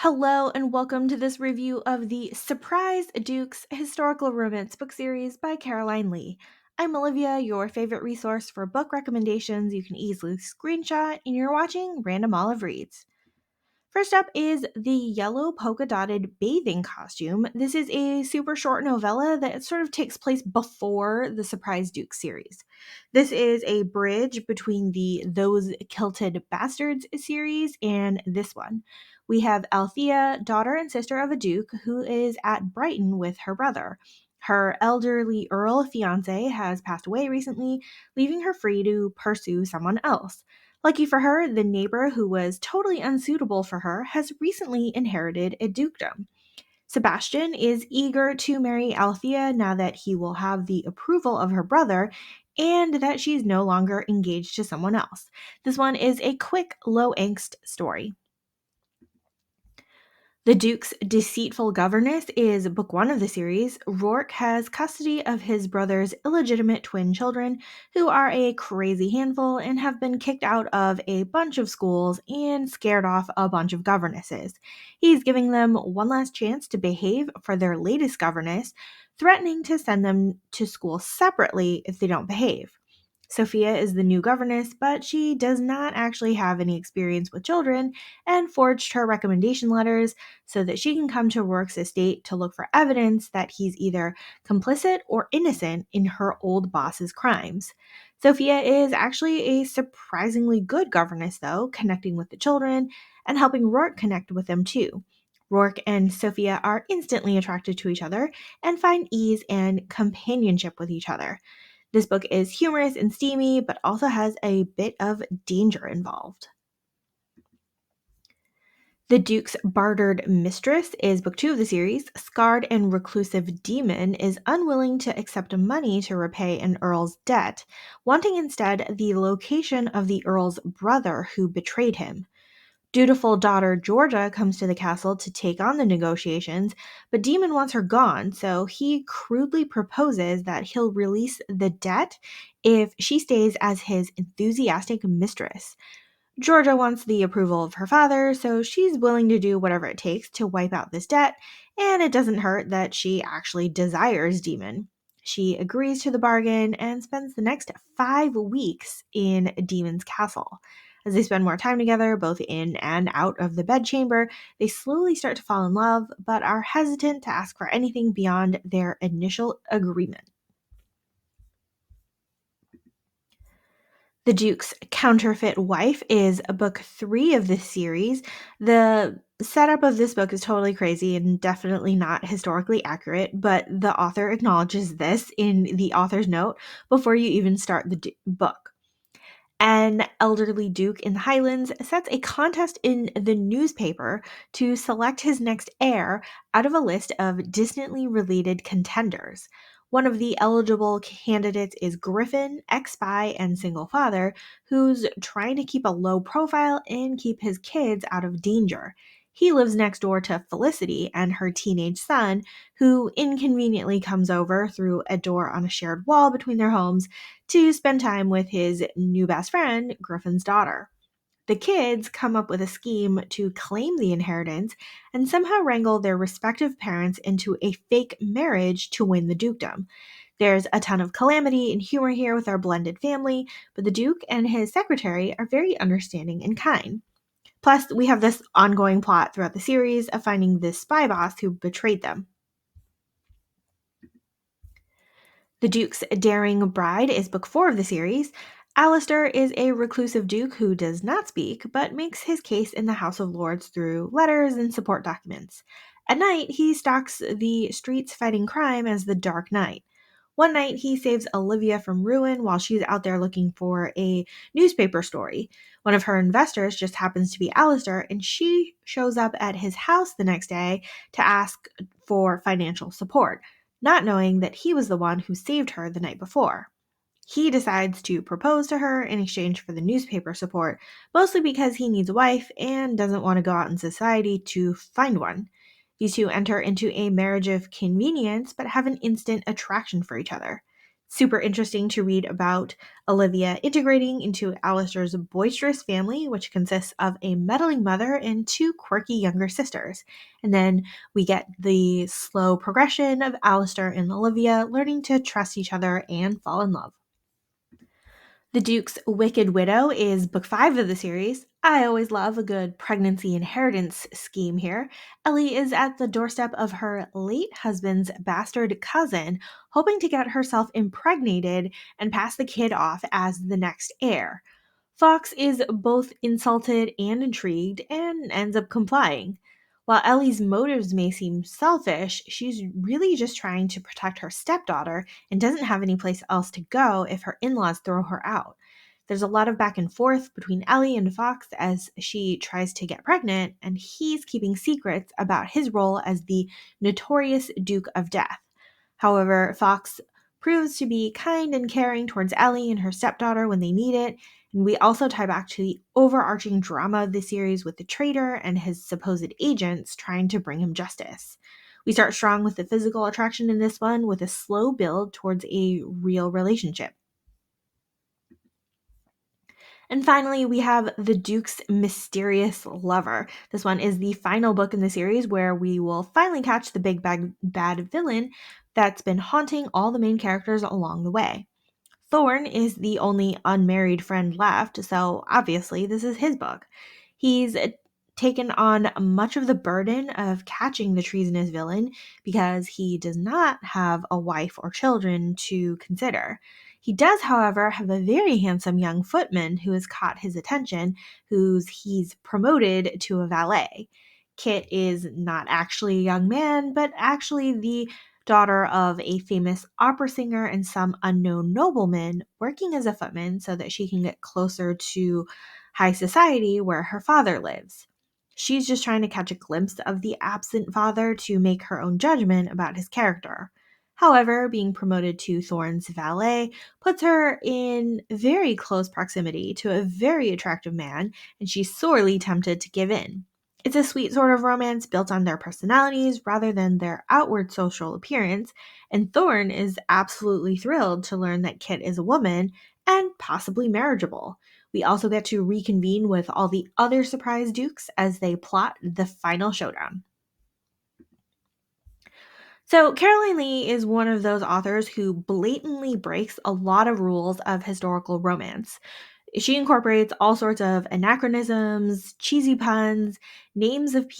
Hello, and welcome to this review of the Surprise Dukes historical romance book series by Caroline Lee. I'm Olivia, your favorite resource for book recommendations you can easily screenshot, and you're watching Random Olive Reads. First up is the yellow polka dotted bathing costume. This is a super short novella that sort of takes place before the Surprise Duke series. This is a bridge between the Those Kilted Bastards series and this one. We have Althea, daughter and sister of a duke, who is at Brighton with her brother. Her elderly Earl fiance has passed away recently, leaving her free to pursue someone else. Lucky for her, the neighbor who was totally unsuitable for her has recently inherited a dukedom. Sebastian is eager to marry Althea now that he will have the approval of her brother and that she's no longer engaged to someone else. This one is a quick, low angst story. The Duke's Deceitful Governess is book one of the series. Rourke has custody of his brother's illegitimate twin children, who are a crazy handful and have been kicked out of a bunch of schools and scared off a bunch of governesses. He's giving them one last chance to behave for their latest governess, threatening to send them to school separately if they don't behave. Sophia is the new governess, but she does not actually have any experience with children and forged her recommendation letters so that she can come to Rourke's estate to look for evidence that he's either complicit or innocent in her old boss's crimes. Sophia is actually a surprisingly good governess, though, connecting with the children and helping Rourke connect with them too. Rourke and Sophia are instantly attracted to each other and find ease and companionship with each other. This book is humorous and steamy, but also has a bit of danger involved. The Duke's Bartered Mistress is book two of the series. Scarred and reclusive demon is unwilling to accept money to repay an earl's debt, wanting instead the location of the earl's brother who betrayed him. Dutiful daughter Georgia comes to the castle to take on the negotiations, but Demon wants her gone, so he crudely proposes that he'll release the debt if she stays as his enthusiastic mistress. Georgia wants the approval of her father, so she's willing to do whatever it takes to wipe out this debt, and it doesn't hurt that she actually desires Demon. She agrees to the bargain and spends the next 5 weeks in Demon's castle. As they spend more time together, both in and out of the bedchamber, they slowly start to fall in love, but are hesitant to ask for anything beyond their initial agreement. The Duke's Counterfeit Wife is book three of this series. The setup of this book is totally crazy and definitely not historically accurate, but the author acknowledges this in the author's note before you even start the book. An elderly duke in the Highlands sets a contest in the newspaper to select his next heir out of a list of distantly related contenders. One of the eligible candidates is Griffin, ex spy and single father, who's trying to keep a low profile and keep his kids out of danger. He lives next door to Felicity and her teenage son, who inconveniently comes over through a door on a shared wall between their homes to spend time with his new best friend, Griffin's daughter. The kids come up with a scheme to claim the inheritance and somehow wrangle their respective parents into a fake marriage to win the dukedom. There's a ton of calamity and humor here with our blended family, but the Duke and his secretary are very understanding and kind. Plus, we have this ongoing plot throughout the series of finding this spy boss who betrayed them. The Duke's Daring Bride is book four of the series. Alistair is a reclusive duke who does not speak, but makes his case in the House of Lords through letters and support documents. At night, he stalks the streets fighting crime as the Dark Knight. One night, he saves Olivia from ruin while she's out there looking for a newspaper story. One of her investors just happens to be Alistair, and she shows up at his house the next day to ask for financial support, not knowing that he was the one who saved her the night before. He decides to propose to her in exchange for the newspaper support, mostly because he needs a wife and doesn't want to go out in society to find one. These two enter into a marriage of convenience but have an instant attraction for each other. Super interesting to read about Olivia integrating into Alistair's boisterous family, which consists of a meddling mother and two quirky younger sisters. And then we get the slow progression of Alistair and Olivia learning to trust each other and fall in love. The Duke's Wicked Widow is book 5 of the series. I always love a good pregnancy inheritance scheme here. Ellie is at the doorstep of her late husband's bastard cousin, hoping to get herself impregnated and pass the kid off as the next heir. Fox is both insulted and intrigued and ends up complying. While Ellie's motives may seem selfish, she's really just trying to protect her stepdaughter and doesn't have any place else to go if her in laws throw her out. There's a lot of back and forth between Ellie and Fox as she tries to get pregnant, and he's keeping secrets about his role as the notorious Duke of Death. However, Fox proves to be kind and caring towards Ellie and her stepdaughter when they need it, and we also tie back to the overarching drama of the series with the traitor and his supposed agents trying to bring him justice. We start strong with the physical attraction in this one with a slow build towards a real relationship. And finally, we have The Duke's Mysterious Lover. This one is the final book in the series where we will finally catch the big bad villain that's been haunting all the main characters along the way. Thorn is the only unmarried friend left, so obviously this is his book. He's taken on much of the burden of catching the treasonous villain because he does not have a wife or children to consider. He does, however, have a very handsome young footman who has caught his attention, who's he's promoted to a valet. Kit is not actually a young man, but actually the daughter of a famous opera singer and some unknown nobleman, working as a footman so that she can get closer to high society where her father lives. She's just trying to catch a glimpse of the absent father to make her own judgment about his character. However, being promoted to Thorne's valet puts her in very close proximity to a very attractive man, and she's sorely tempted to give in. It's a sweet sort of romance built on their personalities rather than their outward social appearance, and Thorne is absolutely thrilled to learn that Kit is a woman and possibly marriageable. We also get to reconvene with all the other surprise dukes as they plot the final showdown. So, Caroline Lee is one of those authors who blatantly breaks a lot of rules of historical romance. She incorporates all sorts of anachronisms, cheesy puns, names of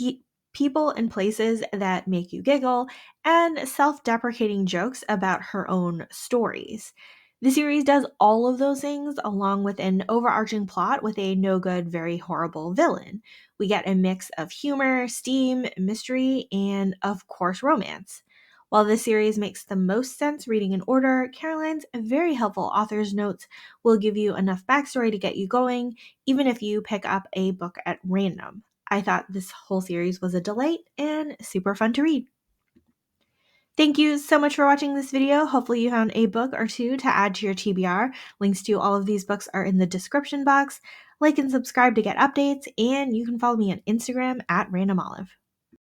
people and places that make you giggle, and self deprecating jokes about her own stories. The series does all of those things along with an overarching plot with a no good, very horrible villain. We get a mix of humor, steam, mystery, and of course, romance. While this series makes the most sense reading in order, Caroline's very helpful author's notes will give you enough backstory to get you going, even if you pick up a book at random. I thought this whole series was a delight and super fun to read. Thank you so much for watching this video. Hopefully you found a book or two to add to your TBR. Links to all of these books are in the description box. Like and subscribe to get updates, and you can follow me on Instagram at randomolive.